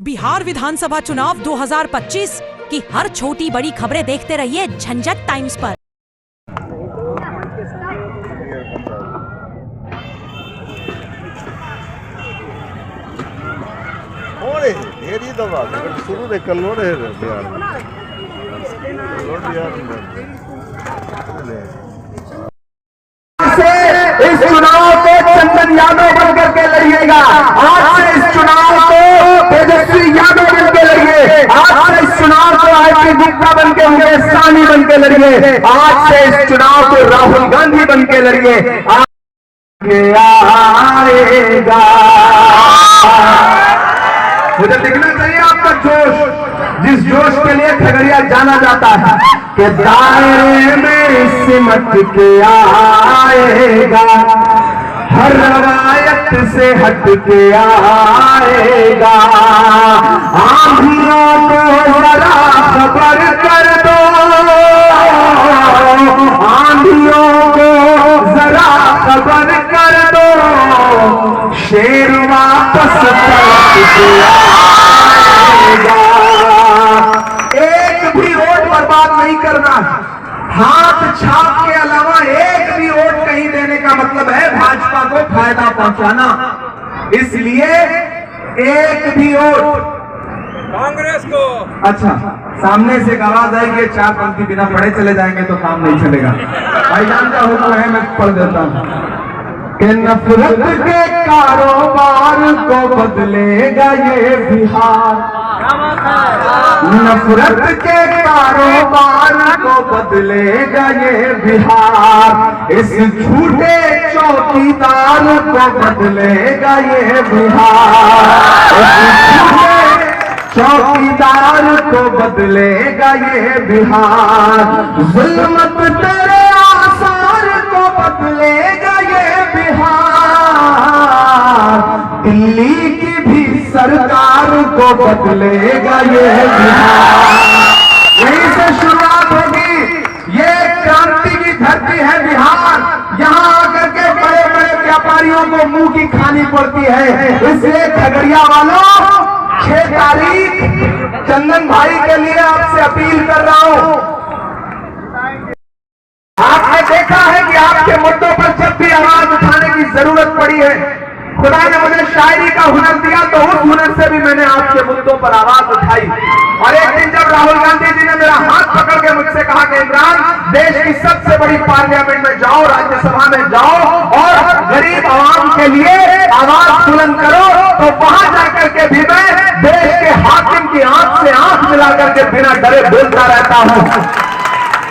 बिहार विधानसभा चुनाव 2025 की हर छोटी बड़ी खबरें देखते रहिए झंझट टाइम्स पर। ढेरी दबा शुरू रे कर लो रे बिहार इस चुनाव को चंदन यादव बनकर के लड़िएगा। आज से इस चुनाव को तेजस्वी यादव बनकर लड़िए। आज से इस चुनाव को आरती गुप्ता बनके मुकेश सहनी बनके लड़िए। आज से इस चुनाव को राहुल गांधी बनके लड़िए। आएगा मुझे दिखना चाहिए आपका जोश, जिस जोश के लिए खगड़िया जाना जाता है कि दायरे में सिमट के आएगा, हर रवायत से हट के आएगा। आंधियों को जरा खबर कर दो, आंधियों को जरा खबर कर दो, शेर वापस पलट के आएगा। एक भी वोट बर्बाद नहीं करना, हाथ छाप के अलावा एक भी वोट कहीं देने का मतलब है भाजपा को फायदा पहुंचाना। इसलिए एक भी वोट कांग्रेस को। अच्छा, सामने से एक आवाज आएगी, चार पंक्ति बिना पढ़े चले जाएंगे तो काम नहीं चलेगा। भाईजान का हुक्म है, मैं पढ़ देता हूं कि नफरत के कारोबार को बदलेगा ये बिहार, नफरत के कारोबार को बदलेगा ये बिहार, इस झूठे चौकीदार को बदलेगा ये बिहार, इस झूठे चौकीदार को बदलेगा ये बिहार, जुल्मत तेरे आसार को बदलेगा ये बिहार, दिल्ली की भी सरकार को बदलेगा ये बिहार। यहीं से शुरुआत होगी, ये क्रांति की धरती है बिहार। यहाँ आकर के बड़े बड़े व्यापारियों को मुंह की खानी पड़ती है। इसलिए खगड़िया वालों, 6 तारीख चंदन भाई के लिए आपसे अपील कर रहा हूं। आपने देखा है कि आपके मुद्दों पर जब भी आवाज उठाने की जरूरत पड़ी है, खुदा ने मुझे शायरी का हुनर दिया तो उस हुनर से भी मैंने आपके मुद्दों पर आवाज उठाई। और एक दिन जब राहुल गांधी जी ने मेरा हाथ पकड़ के मुझसे कहा कि इमरान, देश की सबसे बड़ी पार्लियामेंट में जाओ, राज्यसभा में जाओ और गरीब आवाम के लिए आवाज बुलंद करो, तो वहां जाकर के भी मैं देश के हाकिम की आंख से आंख मिलाकर के बिना डरे बोलता रहता हूं।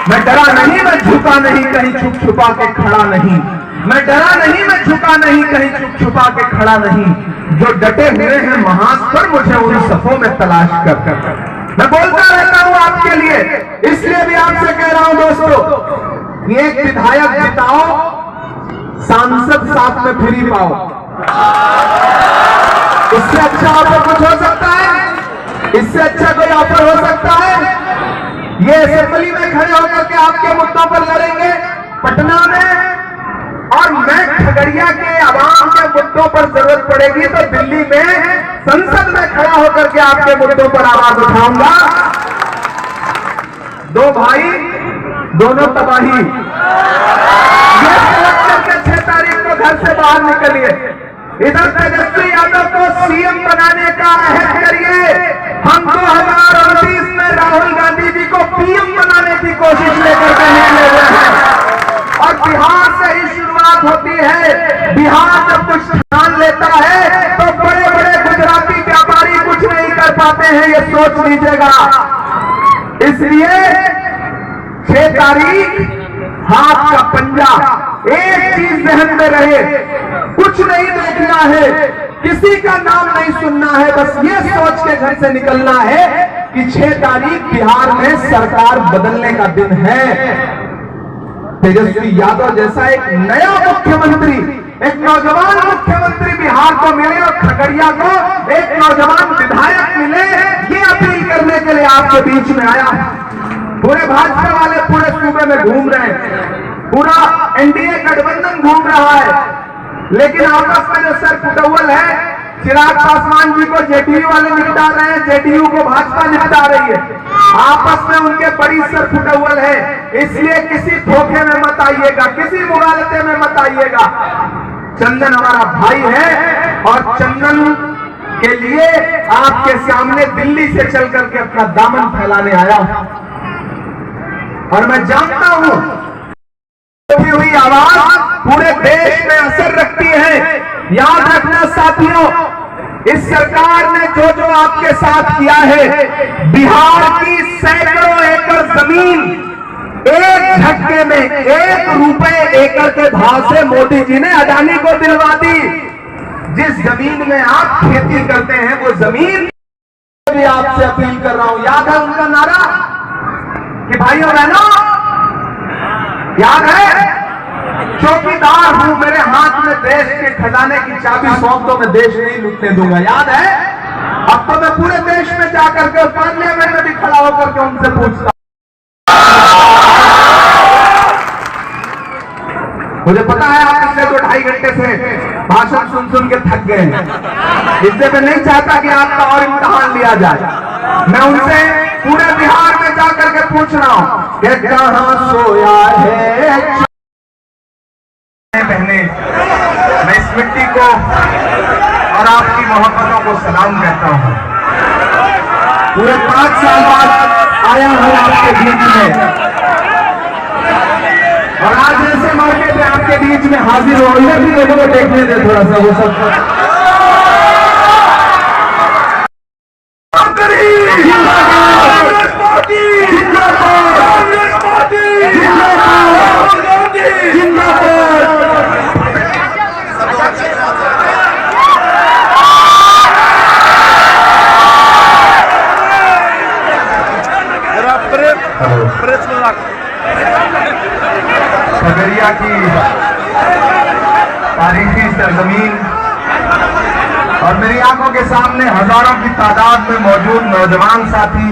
मैं डरा नहीं, मैं झुका नहीं, कहीं छुप छुपा के खड़ा नहीं। मैं डरा नहीं, मैं झुका नहीं, कहीं छुप छुपा के खड़ा नहीं। जो डटे हुए हैं महाज पर, मुझे उन सफों में तलाश कर मैं बोलता रहता हूं आपके लिए। इसलिए भी आपसे कह रहा हूं दोस्तों, एक विधायक जिताओ, सांसद साथ में फ्री पाओ। इससे अच्छा ऑफर कुछ हो सकता है? इससे अच्छा कोई ऑफर हो सकता है? ये असेंबली में खड़े होकर के आपके मुद्दों पर लड़ेंगे पटना में, और मैं खगड़िया के आवाम के मुद्दों पर जरूरत पड़ेगी तो दिल्ली में संसद में खड़ा होकर के आपके मुद्दों पर आवाज उठाऊंगा। दो भाई दोनों तबाही। ये सेलेक्ट करके 6 तारीख को घर से बाहर निकलिए। इधर तेजस्वी यादव को सीएम बनाने का अहद करिए। हम 2029 में राहुल गांधी जी को पीएम बनाने की कोशिश लेकर के निकले हुए हैं। और बिहार से ही शुरुआत होती है। बिहार जब कुछ ठान लेता है तो बड़े बड़े गुजराती व्यापारी कुछ नहीं कर पाते हैं, ये सोच लीजिएगा। इसलिए 6 तारीख हाथ का पंजा, एक चीज जहन में रहे, कुछ नहीं देखना है, किसी का नाम नहीं सुनना है, बस ये सोच के घर से निकलना है कि 6 तारीख बिहार में सरकार बदलने का दिन है। तेजस्वी यादव जैसा एक नया मुख्यमंत्री, एक नौजवान मुख्यमंत्री बिहार को मिले और खगड़िया को एक नौजवान विधायक मिले, ये अपील करने के लिए आपके बीच में आया। पूरे भाजपा वाले पूरे सूबे में घूम रहे हैं, पूरा एनडीए गठबंधन घूम रहा है, लेकिन आपस में जो सर कुटौल है चिराग पासवान जी को जेडीयू वाले निपटा रहे हैं, जेडीयू को भाजपा निपटा रही है। आपस में उनके बड़ी सर फुटअव्वल है, इसलिए किसी धोखे में मत आइएगा, किसी मुगालते में मत आइएगा। चंदन हमारा भाई है और चंदन के लिए आपके सामने दिल्ली से चल करके अपना दामन फैलाने आया और मैं जानता हूं उठी हुई आवाज पूरे देश में असर रखती है। याद रखना साथियों, इस सरकार ने जो जो आपके साथ किया है, बिहार की सैकड़ों एकड़ जमीन एक झटके में 1 रुपए एकड़ के भाव से मोदी जी ने अडानी को दिलवा दी। जिस जमीन में आप खेती करते हैं वो जमीन भी आपसे अपील कर रहा हूं। याद है उनका नारा कि भाइयों बहनों, याद है? चौकीदार हूं, मेरे हाथ में देश के खजाने की चाबी सौंप दो, मैं देश नहीं लूटने दूंगा। याद है? अब तो मैं पूरे देश में जाकर के पार्लियामेंट में भी खड़ा होकर के उनसे पूछता। मुझे पता है आप पिछले 2-2.5 घंटे से भाषण सुन के थक गए हैं, इसलिए मैं नहीं चाहता कि आपका और इम्तिहान लिया जाए। मैं उनसे पूरे बिहार में जाकर के पूछ रहा हूं कि कहां सोया है बहने। मैं इस मिट्टी को और आपकी मोहब्बतों को सलाम कहता हूं। पूरे 5 साल बाद आया हूं आपके बीच में और आज ऐसे मौके पे आपके बीच में हाजिर हो। इधर भी लोगों को देखने दे थोड़ा सा, वो सब खगड़िया की तारीखी सरजमीन और मेरी आंखों के सामने हजारों की तादाद में मौजूद नौजवान साथी